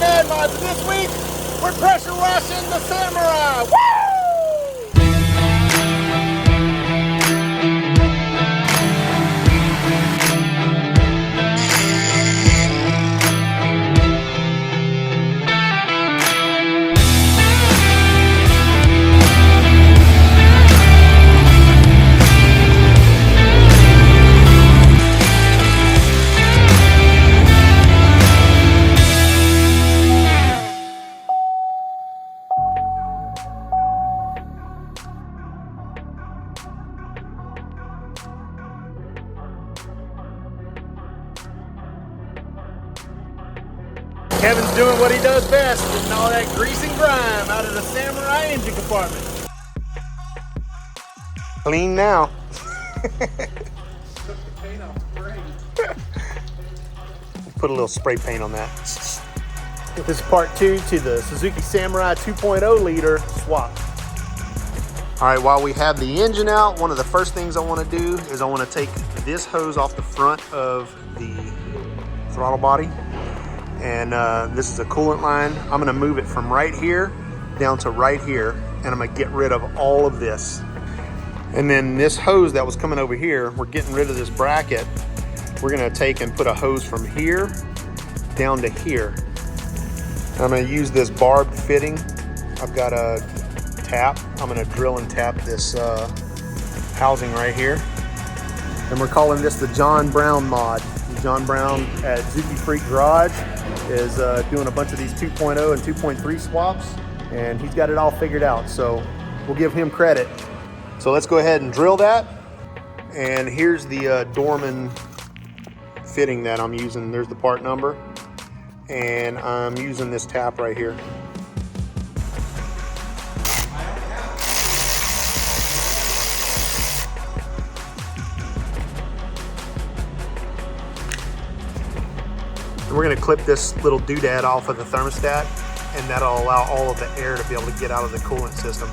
Clean Ad Mods. This week, we're pressure washing the Samurai. Woo! Kevin's doing what he does best, getting all that grease and grime out of the Samurai engine compartment. Clean now. Put a little spray paint on that. This is part 2 to the Suzuki Samurai 2.0 liter swap. All right, while we have the engine out, one of the first things I want to do is I want to take this hose off the front of the throttle body. And this is a coolant line. I'm gonna move it from right here down to right here, and I'm gonna get rid of all of this. And then this hose that was coming over here, we're getting rid of this bracket. We're gonna take and put a hose from here down to here. And I'm gonna use this barbed fitting. I've got a tap. I'm gonna drill and tap this housing right here. And we're calling this the John Brown mod. John Brown at Suzuki Freak Garage is doing a bunch of these 2.0 and 2.3 swaps, and he's got it all figured out, so we'll give him credit. So let's go ahead and drill that. And here's the Dorman fitting that I'm using. There's the part number, and I'm using this tap right here. And we're gonna clip this little doodad off of the thermostat, and that'll allow all of the air to be able to get out of the coolant system.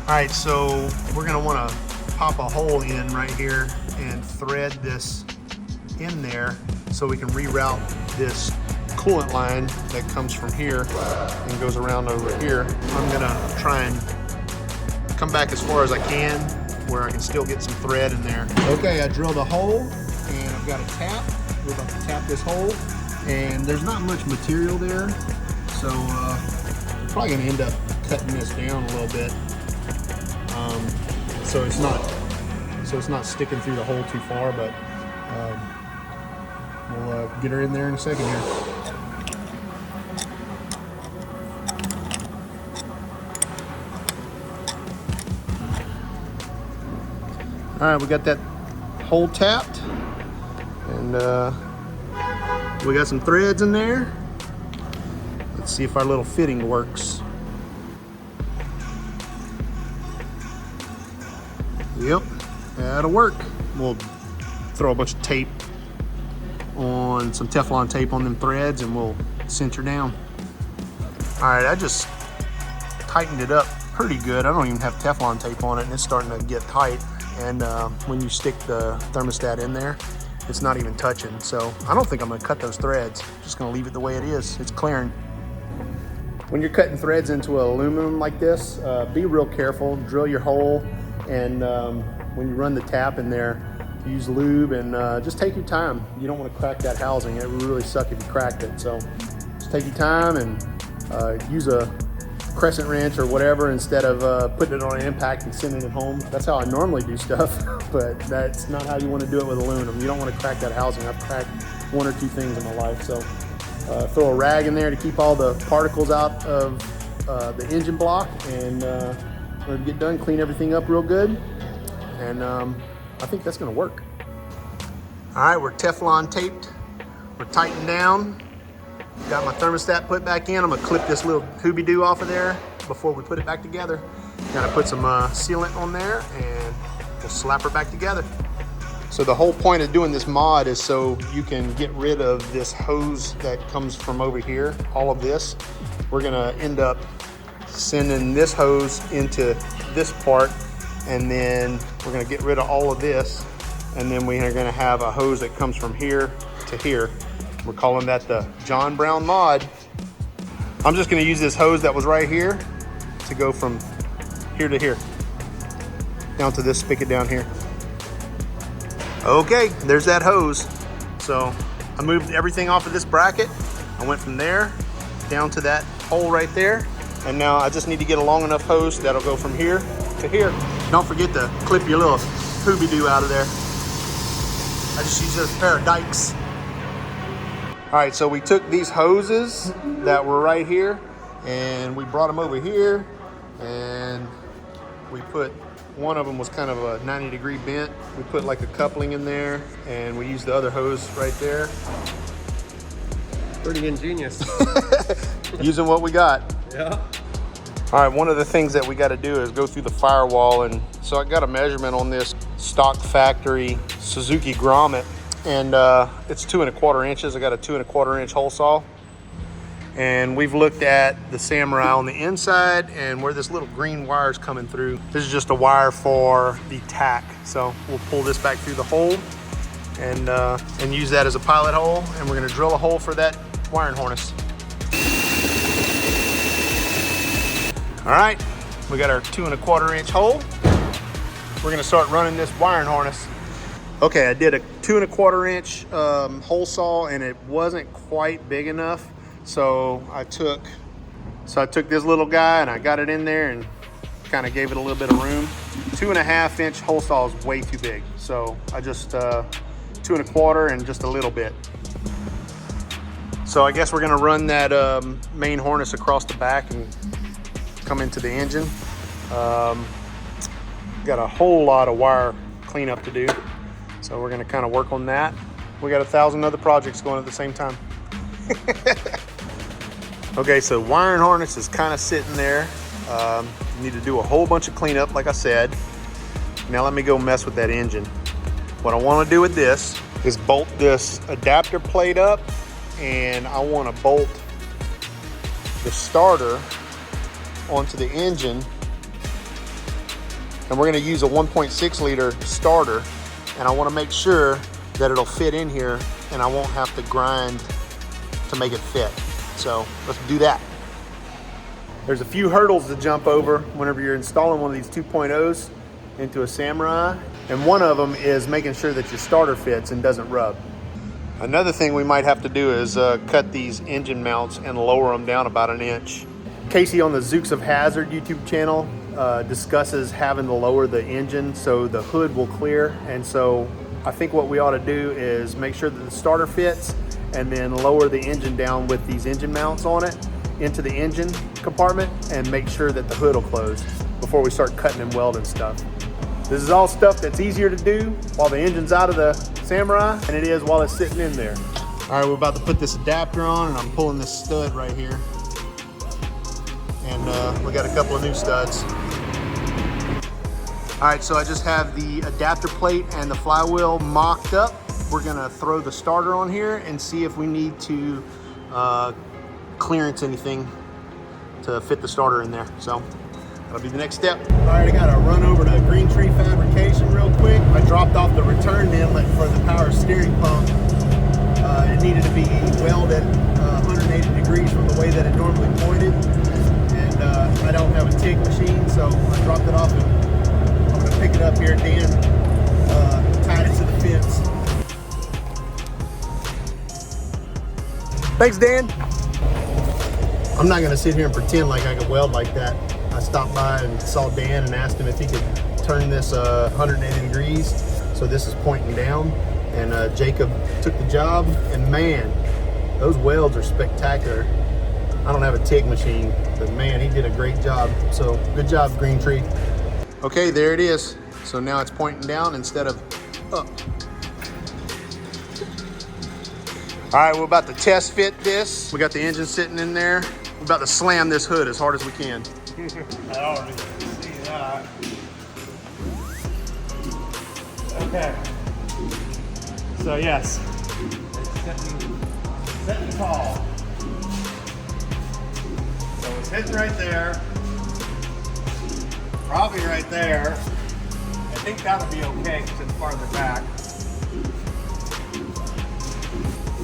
All right, so we're gonna wanna pop a hole in right here and thread this in there so we can reroute this coolant line that comes from here and goes around over here. I'm gonna try and come back as far as I can where I can still get some thread in there. Okay, I drilled a hole and I've got a tap. We're about to tap this hole, and there's not much material there, so we're probably going to end up cutting this down a little bit, so it's not sticking through the hole too far. But we'll get her in there in a second here. All right, we got that hole tapped. And we got some threads in there. Let's see if our little fitting works. Yep, that'll work. We'll throw a bunch of tape on, some Teflon tape on them threads, and we'll cinch her down. All right, I just tightened it up pretty good. I don't even have Teflon tape on it, and it's starting to get tight. And when you stick the thermostat in there, it's not even touching. So I don't think I'm gonna cut those threads. Just gonna leave it the way it is. It's clearing. When you're cutting threads into aluminum like this, be real careful. Drill your hole, and when you run the tap in there, use lube, and just take your time. You don't want to crack that housing. It would really suck if you cracked it. So just take your time and use a crescent wrench or whatever instead of putting it on an impact and sending it home. That's how I normally do stuff, but that's not how you want to do it with aluminum. You don't want to crack that housing. I've cracked 1 or 2 things in my life. So throw a rag in there to keep all the particles out of the engine block, and when we get done, clean everything up real good, and I think that's going to work. All right, we're Teflon taped. We're tightened down. Got my thermostat put back in. I'm gonna clip this little hoobie-doo off of there before we put it back together. Gotta put some sealant on there, and we'll slap her back together. So the whole point of doing this mod is so you can get rid of this hose that comes from over here, all of this. We're gonna end up sending this hose into this part, and then we're gonna get rid of all of this, and then we are gonna have a hose that comes from here to here. We're calling that the John Brown mod. I'm just gonna use this hose that was right here to go from here to here, down to this spigot down here. Okay, there's that hose. So I moved everything off of this bracket. I went from there down to that hole right there. And now I just need to get a long enough hose that'll go from here to here. Don't forget to clip your little Scooby-Doo out of there. I just use a pair of dikes. All right, so we took these hoses that were right here and we brought them over here, and we put, one of them was kind of a 90-degree bent. We put like a coupling in there, and we used the other hose right there. Pretty ingenious. Using what we got. Yeah. All right, one of the things that we got to do is go through the firewall, and so I got a measurement on this stock factory Suzuki grommet, and it's 2 1/4 inches. I got a 2 1/4 inch hole saw, and we've looked at the Samurai on the inside and where this little green wire is coming through. This is just a wire for the tack, so we'll pull this back through the hole and use that as a pilot hole, and we're going to drill a hole for that wiring harness. All right, we got our 2 1/4 inch hole. We're gonna start running this wiring harness. Okay, I did a 2 1/4 inch hole saw, and it wasn't quite big enough. So I took this little guy and I got it in there and kind of gave it a little bit of room. 2 1/2 inch hole saw is way too big. So I just 2 1/4 and just a little bit. So I guess we're gonna run that main harness across the back and come into the engine. Got a whole lot of wire cleanup to do, so we're going to kind of work on that. We got 1,000 other projects going at the same time. Okay, so wiring harness is kind of sitting there. Need to do a whole bunch of cleanup, like I said. Now let me go mess with that engine. What I want to do with this is bolt this adapter plate up, and I want to bolt the starter onto the engine, and we're going to use a 1.6 liter starter, and I want to make sure that it'll fit in here and I won't have to grind to make it fit. So let's do that. There's a few hurdles to jump over whenever you're installing one of these 2.0s into a Samurai, and one of them is making sure that your starter fits and doesn't rub. Another thing we might have to do is cut these engine mounts and lower them down about 1 inch. Casey on the Zooks of Hazard YouTube channel discusses having to lower the engine so the hood will clear, and so I think what we ought to do is make sure that the starter fits and then lower the engine down with these engine mounts on it into the engine compartment and make sure that the hood will close before we start cutting and welding stuff. This is all stuff that's easier to do while the engine's out of the Samurai than it is while it's sitting in there. All right, we're about to put this adapter on, and I'm pulling this stud right here. And we got a couple of new studs. All right, so I just have the adapter plate and the flywheel mocked up. We're gonna throw the starter on here and see if we need to clearance anything to fit the starter in there. So that'll be the next step. All right, I gotta run over to Green Tree Fabrication real quick. I dropped off the return inlet for the power steering pump. It needed to be welded 180 degrees from the way that it normally pointed. I don't have a TIG machine, so I dropped it off, and I'm going to pick it up here. Dan tied it to the fence. Thanks, Dan. I'm not going to sit here and pretend like I can weld like that. I stopped by and saw Dan and asked him if he could turn this 180 degrees so this is pointing down, and Jacob took the job, and man, those welds are spectacular. I don't have a TIG machine, but man, he did a great job. So good job, Green Tree. Okay, there it is. So now it's pointing down instead of up. All right, we're about to test fit this. We got the engine sitting in there. We're about to slam this hood as hard as we can. I already see that. Okay. So yes, it's sitting tall. So it's hitting right there, probably right there. I think that'll be okay because it's farther back.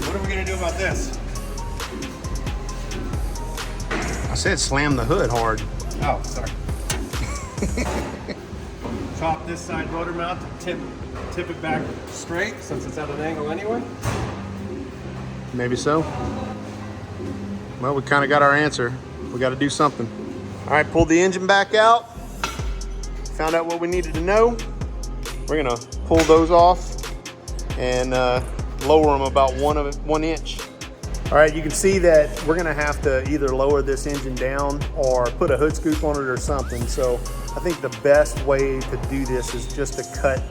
What are we gonna do about this? I said slam the hood hard. Oh, sorry. Chop this side rotor mount to tip it back straight since it's at an angle anyway. Maybe so. Well, we kind of got our answer. We got to do something. All right, pulled the engine back out. Found out what we needed to know. We're gonna pull those off and lower them about 1 inch. All right, you can see that we're gonna have to either lower this engine down or put a hood scoop on it or something. So I think the best way to do this is just to cut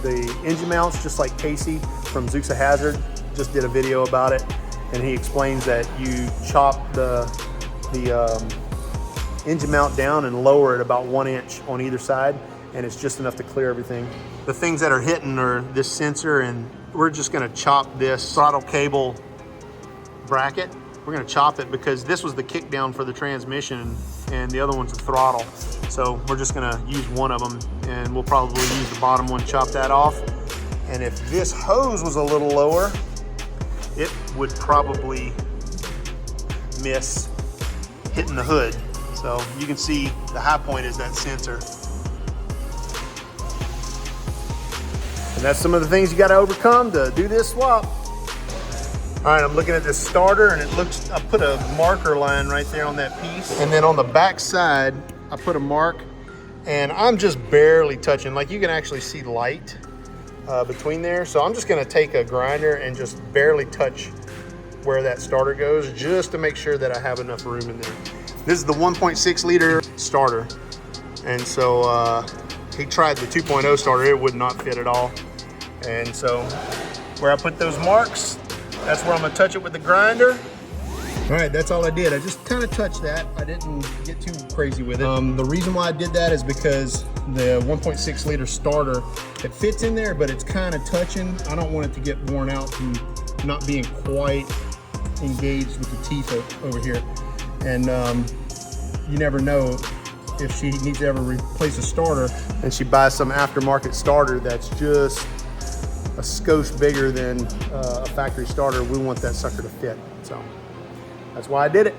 the engine mounts, just like Casey from Zooks of Hazard just did a video about it. And he explains that you chop the engine mount down and lower it about 1 inch on either side, and it's just enough to clear everything. The things that are hitting are this sensor, and we're just gonna chop this throttle cable bracket. We're gonna chop it because this was the kick down for the transmission and the other one's the throttle. So we're just gonna use one of them, and we'll probably use the bottom one, chop that off. And if this hose was a little lower, it would probably miss hitting the hood. So you can see the high point is that sensor. And that's some of the things you got to overcome to do this swap. All right, I'm looking at this starter, and it looks, I put a marker line right there on that piece. And then on the back side, I put a mark, and I'm just barely touching. Like, you can actually see light between there. So I'm just gonna take a grinder and just barely touch where that starter goes, just to make sure that I have enough room in there. This is the 1.6 liter starter. And so he tried the 2.0 starter, it would not fit at all. And so where I put those marks, that's where I'm gonna touch it with the grinder. All right, that's all I did. I just kind of touched that. I didn't get too crazy with it. The reason why I did that is because the 1.6 liter starter, it fits in there, but it's kind of touching. I don't want it to get worn out from not being quite engaged with the teeth over here. And you never know if she needs to ever replace a starter and she buys some aftermarket starter that's just a skosh bigger than a factory starter. We want that sucker to fit. So that's why I did it.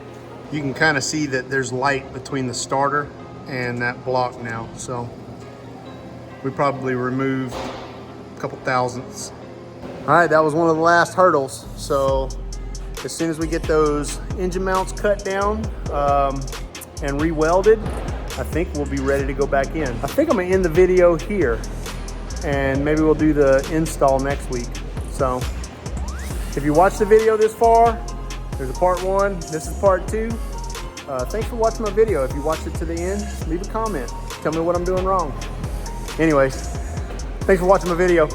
You can kind of see that there's light between the starter and that block now. So we probably removed a couple thousandths. All right, that was one of the last hurdles. So as soon as we get those engine mounts cut down and re-welded, I think we'll be ready to go back in. I think I'm gonna end the video here, and maybe we'll do the install next week. So if you watched the video this far, there's a part 1, this is part 2. Thanks for watching my video. If you watched it to the end, leave a comment. Tell me what I'm doing wrong. Anyways, thanks for watching my video.